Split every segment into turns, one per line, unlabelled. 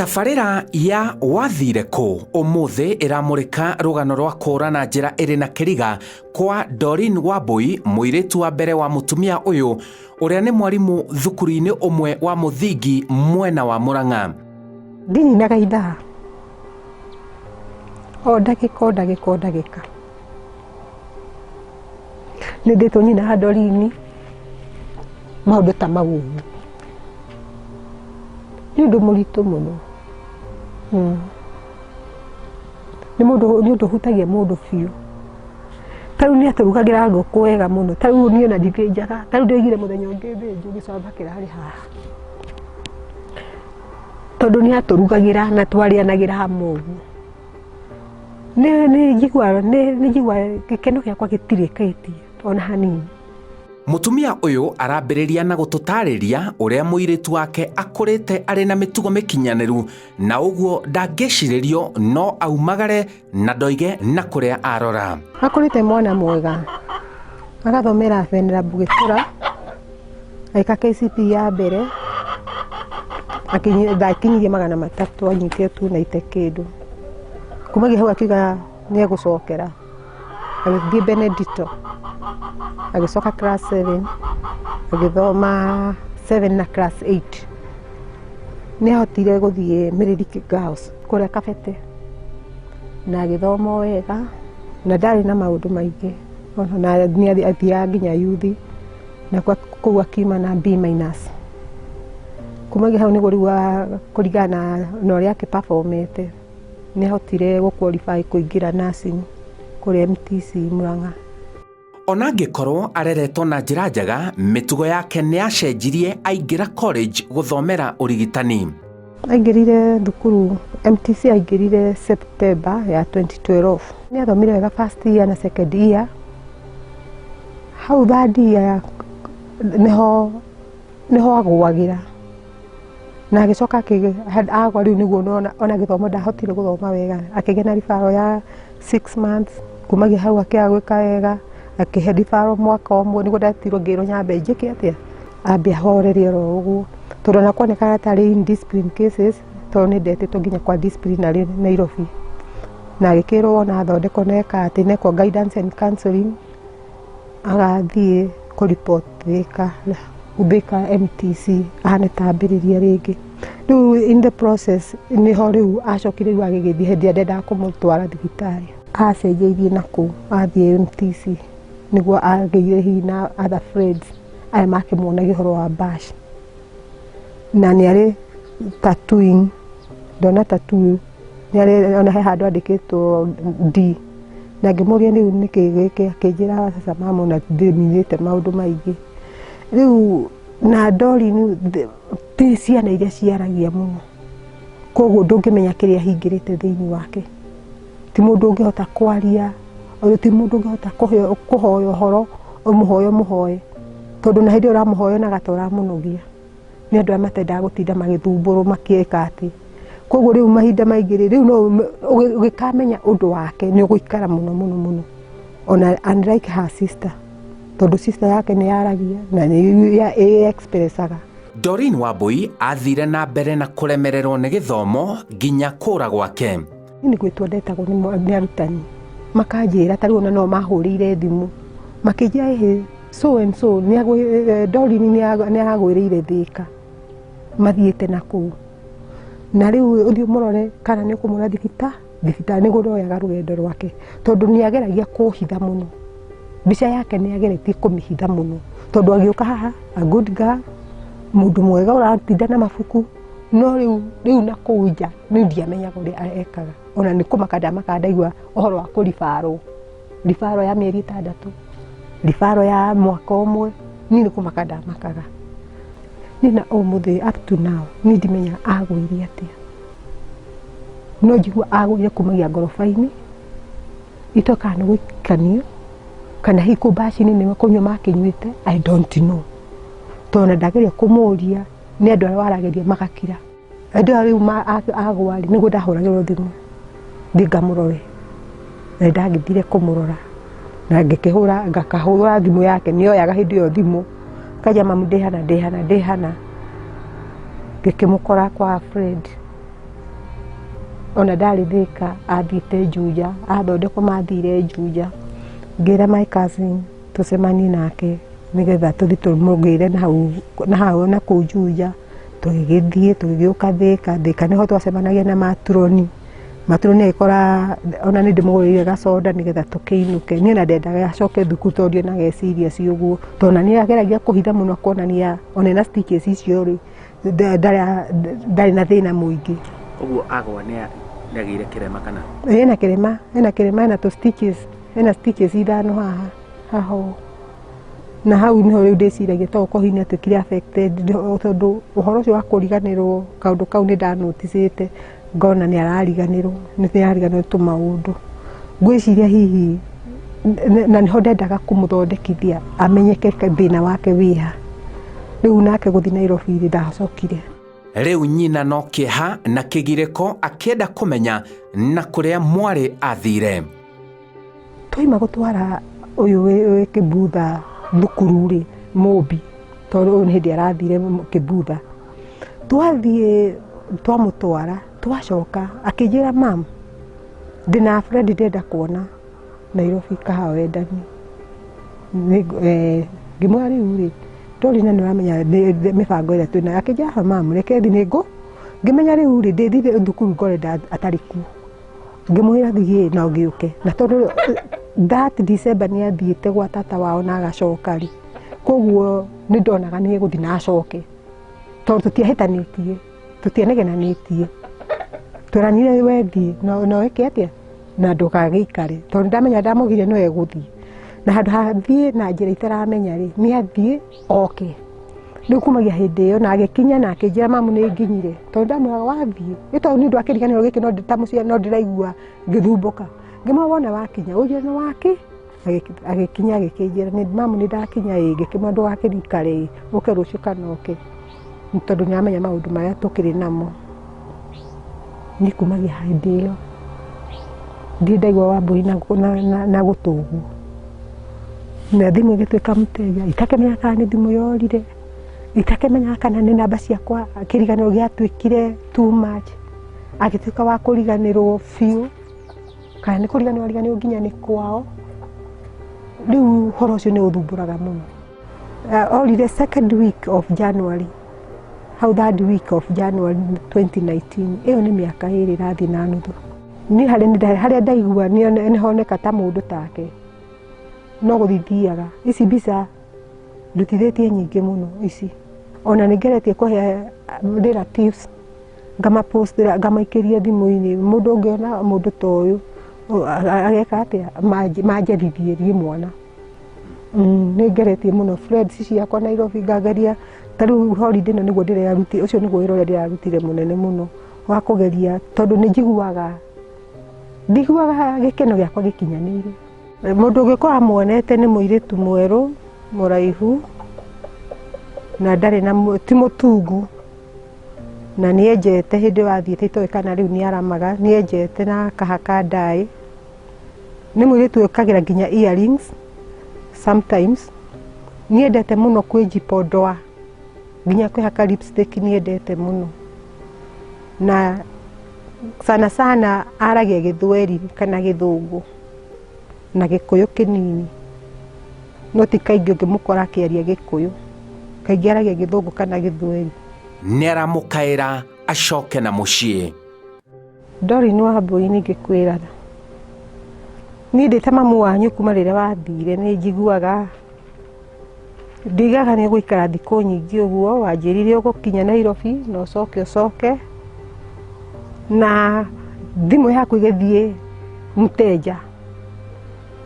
Tabarĩra ya wathire kũ ũmũthĩ ĩramũrĩka rũgano rwa kũũrana njĩra ĩrĩ na kĩriga kwa Doreen Wambui, mũirĩtu wa mbere wa mũtumia ũyũ ũrĩa nĩ mwarimũ thukuru-inĩ ũmwe wa mũthingi mwena wa Murang'a.
Ndaninaga ithaa o ndagĩka nĩ ndĩtwo nyina Doreen maũndũ ta mau nĩ ũndũ mũritũ mũno. Nĩ mũndũ hutagia mũndũ biũ. Tarĩu nĩ atũrugagĩra ngũkũ wega mũno. Tarĩu niĩ ona ndithĩnjaga. Tarĩu ndoigire mũthenya ũngĩ thĩnjũ gĩcamba kĩrarĩ haha. Tondũ nĩ atũrugagĩra na twarĩanagĩra hamwe ũguo. Nĩ njigua gĩkeno gĩakwa gĩtirĩkĩtie ona hanini.
Mũtumia ũyũ arambĩrĩria na gũtũtarĩria ũrĩa mũirĩtu wake akũrĩte arĩ na mĩtugo mĩkinyanĩru na ũguo ndangĩcirĩrio no aumagare na ndoige na kũrĩa arora.
Akũrĩte mwana mwega, agathomera Venerable Gĩtura, aika KCPE ya mbere, akinyirie 300 anyitire tu na ite kĩndũ. Kumagia hau akiuga nĩ egũcokera, agĩthiĩ Benedicto, agĩcoka class 7, agĩthoma 7 na class 8. Nĩ ahotire gũthiĩ Meririki Girls kũrĩa Kabete na agĩthoma wega na ndarĩ na maũndũ maingĩ, na nĩ athiaga nginya yuthi na kũu akiuma na B-. Kumagia hau nĩguo rĩu kũringana na ũrĩa akĩperformete nĩ ahotire gũqualify kũingĩra nursing kũrĩa MTC Murang'a.
Ona angĩkorwo areretwo na njĩra njega, mĩtugo yake nĩ yacenjirie aingĩra college gũthomera ũrigitani.
Aingĩrire thukuru MTC, aingĩrire September ya 2012. Nĩ athomire wega first year na second year. Hau third year nĩho agũagĩra na agĩcoka agwa rĩu nĩguo ona gĩthomo ndahotire gũthoma wega, akĩgĩa na ribaro ya 6 months. Kumagia hau akĩaga gwĩka wega, akĩhe ribaro mwaka ũmwe nĩguo ndetirwo ngĩrwo nyambe njĩke atĩa, ambe ahorerie oro ũguo tondũ ona kuonekaga tarĩ indiscipline cases, tondũ nĩ ndetĩtwo nginya kwa disciplinary Nairobi na agĩkĩrwo ona athondekwo neka atĩ neko guidance and counseling, agathiĩ kũreport Thika MTC ahane tambĩrĩria rĩngĩ. Rĩu in the process nĩho rĩu acokire rĩu agĩgĩthiĩ hĩndĩ ĩrĩa ndendaga kũmũtwara thibitarĩ, acenjeirie nakũu athiĩ MTC nĩguo agĩire hihi na other friends aya makĩmuonagia ũhoro wa bash, na nĩ arĩ tattooing, ndona tattoo nĩ arĩ ona he handũ andĩkĩtwo D, na ngĩmũria rĩu nĩkĩ gĩkĩ, akĩnjĩra sasa mama na ndĩmenyete maũndũ maingĩ. Rĩu na Doreen ti ciana iria ciaragia mũno, koguo ndũngĩmenya kĩrĩa hingĩrĩte thĩinĩ wake. Ti mũndũ ũngĩhota kwaria, ti mũndũ ũngĩhota kũhoya ũhoro ũmũhoye, tondũ na hĩndĩ ũramũhoya na gatora mũnogia nĩ andũ arĩa matendaga gũtinda magĩthumbũrwo makĩka atĩ. Koguo rĩu mahinda maingĩ rĩu no ũgĩkamenya ũndũ wake nĩ ũgũikara mũno ona unlike her sister, tondũ sister yake nĩ yaragia na nĩ expressaga.
Doreen Wambui athire na mbere na kũremererwo nĩ gĩthomo nginya kũra gwake.
Nĩ gwĩtwo ndetagwo nĩ arutani, makanjĩra tarĩu ona no mahũrĩire thimũ makĩnjĩra so and so Doreen nĩ agwĩrĩire Thika, mathiĩte nakũu na rĩu ũthiĩ mũrore kana nĩ ũkũmũra thibitarĩ nĩguo ndoyaga rũgendo rwake, tondũ nĩ ageragia kũhitha mũno. Mbica yake nĩ ageretie kũmĩhitha mũno, tondũ agĩũka haha a good girl, mũndũ mwega ũratinda na mabuku, no rĩu na kũu nja nĩ ndiamenyaga ũrĩa ekaga. Ona nĩ kũmaka ndaigua ũhoro wa kũribarwo, ribaro ya mĩeri 6, ribaro ya mwaka ũmwe, nĩ kũmaka ndamakaga. Nĩ na ũmũthĩ up to now nĩ ndimenya agwĩire atĩa, no njigua agwĩire kumagia ngoroba-inĩ, itoka nĩ gũikanio kana hihi kũu baci-inĩ nĩ kũnyua makĩnyuĩte, I don't know, tondũ ndageria kũmũria, nĩ andũ arĩa warageria magakira. Andũ arĩa rĩu agwarĩ nĩguo ndahũragĩrwo thimũ thiĩ ngamũrore, na ndagĩthire kũmũrora na ngakahũra thimũ yake, nĩ oyaga hĩndĩ ĩyo thimũ kajama ndĩhana ngĩkĩmũkora kwa Fred ona ndarĩ Thĩka athiĩte Juja, athondekwo mathire Juja, ngĩra my cousin tũcemanie nake nĩgetha tũthiĩ tũmũgĩre na hau na kũu Juja, tũgĩgĩthiĩ tũgĩgĩũka Thĩka nĩho twacemanagia na maturoni agĩkora ona nĩ ndĩmũgũrĩire gacoda nĩgetha tũkĩinũke. Niĩ ona ndendaga acoke thukuru tondũ ndionaga serious ũguo, tondũ nĩ ageragia kũhitha mũno kuonania ona na stitches icio rĩ ndarĩ na thĩna mũingĩ.
Ũguo agwa nĩ agĩire kĩrema kana?
Ena kĩrema ena tũ stitches, ena stitches ithano haha na hau niho rĩu ndĩciragia to ũkorwo hihi nĩatuĩkire affected tondũ ũhoro ũcio wa kũriganĩrwo kaũndũ kau nĩ ndanoticĩte ngona nĩ arariganĩrwo tũmaũndũ. Ngwĩciria hihi na niho ndendaga kũmũthondekithia amenyeke thĩna wake wĩha. Rĩu nake gũthiĩ Nairobi ndacokire.
Rĩu nyina no kĩeha na kĩgirĩko akĩenda kũmenya na kũrĩa mwarĩ athire.
Twaima gũtwara ũyũ wĩ Kĩbutha thukuru rĩ Mũmbi, tondũ ũyũ nĩ hĩndĩ arathire Kĩbutha. Twathiĩ twamũtwara twacoka akĩnjĩra mam, ndĩna friend ndĩrenda kuona Nairobi kaha wendani. Ngĩmwĩra rĩu rĩ Doreen nĩ ũramenya mĩbango ĩrĩa twĩnayo. Akĩnjĩra mam reke thiĩ ngĩmenya rĩu rĩ ndĩthire thukuru ngorenda atarĩ kuo. Ngĩmwĩra thiĩ na ũgĩũke, na tondũ that December nĩ athiĩte gwa tata wao na agacoka rĩ, koguo nĩ ndonaga nĩ egũthiĩ na acoke tondũ tũtiahĩtanĩtie tũtianegenanĩtie. Tũranire wethiĩ na wĩke atĩa na ndũgagĩikare tondũ ndamenya ndamũgire no egũthiĩ na handũ hathiĩ na njĩra itaramenya rĩ nĩ athiĩ oke. Rĩu kumagia hĩndĩ ĩyo na agĩkinya na akĩnjĩra mamu nĩ nginyire tondũ ndamwĩraga wathiĩ nĩ tondũ nĩ ũndũ wa kĩriganĩro gĩkĩ no ta mũciari no ndĩraigua ngĩthumbũka. Ngĩmwĩra wona wakinya ũnjĩre nĩ waki. Agĩkinya agĩkĩnjĩra nĩ mamu nĩ ndakinya ĩ, ngĩkĩmwĩra ndũgakĩrikare ũke rũciũ kana ũke, tondũ nĩ amenya maũndũ marĩa tũkĩrĩ namo. Nĩ kumagia hĩndĩ ĩyo ndirĩ ndaigua Wambũi na gũtũgwo na thimũ ĩgĩtuĩka mũteja, itakĩmenya kana nĩ thimũ yorire, itakĩmenya kana nĩ namba ciakwa, kĩriganĩro gĩatuĩkire too much, agĩtuĩka wa kũriganĩrwo biũ kana nĩ kũriganĩrwo ariganĩrwo nginya nĩ kwao. Rĩu ũhoro ũcio nĩ ũthumbũraga mũno. Orire second week of January, hau third week of January 2019. Ĩyo nĩ mĩaka ĩrĩ ĩrathiĩ na nuthu. Niĩ harĩa ndaigua nĩ honeka ta mũndũ take no gũthithiaga. Ici mbica ndutithĩtie nyingĩ mũno ici, ona nĩ ngeretie kũhe relatives ngamapost ngamaikĩria thimũ-inĩ. Mũndũ ũngĩona mũndũ ta ũyũ ageka atĩa manjerithie mwana. Nĩ ngeretie mũno friends ciakwa Nairobi ngageria ta rĩu holiday ĩno nĩguo ndĩrarutire, ũcio nĩguo wĩra ũrĩa ndĩrarutire mũnene mũno wa kũgeria tondũ nĩ ndiguaga gĩkeno gĩakwa gĩkinyanĩire. Mũndũ ũngĩkorwo amuonete nĩ mũirĩtu mwerũ mũraihu na ndarĩ na ti mũtungu na nĩ enjete hĩndĩ wathiĩte itoĩ kana rĩu nĩ aramaga, nĩ enjete na kahaka ndaĩ. Nĩ mũirĩtu wĩkagĩra nginya earrings sometimes. Nĩ endete mũno kwĩnjipodoa nginya kwĩhaka lipstick nĩ endete mũno, na sana aragia Gĩthweri kana Gĩthũngũ na Gĩkũyũ kĩnini, no ti kaingĩ ũngĩmũkora akĩaria Gĩkũyũ, kaingĩ aragia Gĩthũngũ kana Gĩthweri.
Nĩ aramũkaĩra acoke na mũciĩ.
Doreen Wambũi nĩngĩkwĩra niĩ ndĩ ta mamu wanyu kuma rĩrĩa wathire nĩ njiguaga ndigaga nĩ gũikara thikũ nyingĩ ũguo. Wanjĩrire ũgũkinya Nairobi na ũcoke na thimũ yaku ĩgĩthiĩ mũteja.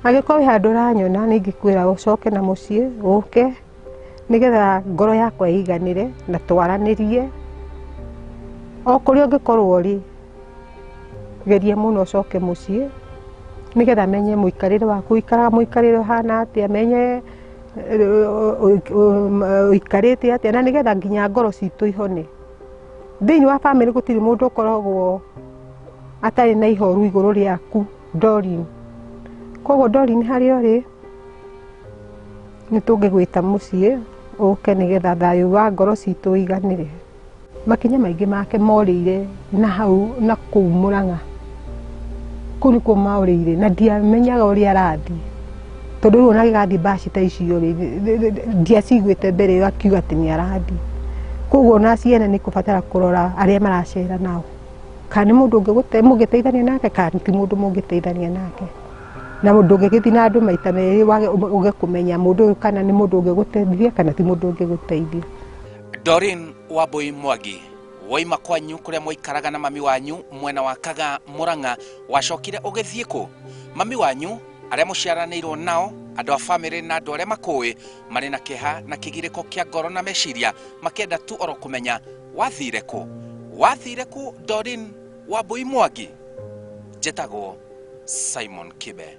Angĩkorwo wĩ handũ ũranyona nĩ ingĩkwĩra ũcoke na mũciĩ ũke nĩgetha ngoro yakwa ĩiganĩre na twaranĩrie. O kũrĩa ũngĩkorwo ũrĩ geria mũno ũcoke mũciĩ nĩgetha menye mũikarĩre waku, ikaraga mũikarĩre ũhana atĩa, menye ũikarĩte atĩa, na nĩgetha nginya ngoro citũ ihone. Thĩinĩ wa family gũtirĩ mũndũ ũkoragwo atarĩ na ihoru igũrũ rĩaku Doreen. Koguo Doreen harĩa ũrĩ nĩ tũngĩgwĩta mũciĩ ũke nĩgetha thayũ wa ngoro citũ ũiganĩre. makinya maingĩ make morĩire na hau na kũu Mũrang'a. Kũu nĩkuo morĩire na ndiamenyaga ũrĩa arathiĩ, tondũ rĩu ona gĩgathiĩ mbaci ta icio ndiaciguĩte mbere ĩyo akiuga atĩ nĩ arathiĩ. Koguo ona ciana nĩ kũbatara kũrora arĩa maracera nao, kana nĩ mũndũ mũngĩteithania nake kana ti mũndũ mũngĩteithania nake, na mũndũ ũngĩgĩthiĩ na andũ maita merĩ uge kũmenya mũndũ ũyũ kana nĩ mũndũ ũngĩgũteithia kana ti mũndũ ũngĩgũteithia.
Doreen Wambui Mwangi, woima kwanyu kũrĩa mwaikaraga na mami wanyu mwena wa Kaga Mũrang'a, wacokire ũgĩthiĩ kũ? Mami wanyu arĩa mũciaranĩirwo nao, andũ a bamĩrĩ na andũ arĩa makũĩ marĩ na kĩeha na kĩgirĩko kĩa ngoro na meciria makĩenda tu oro kũmenya wathire kũ? Wathire kũ Doreen Wambui Mwangi? Njĩtagwo Simon Kibe.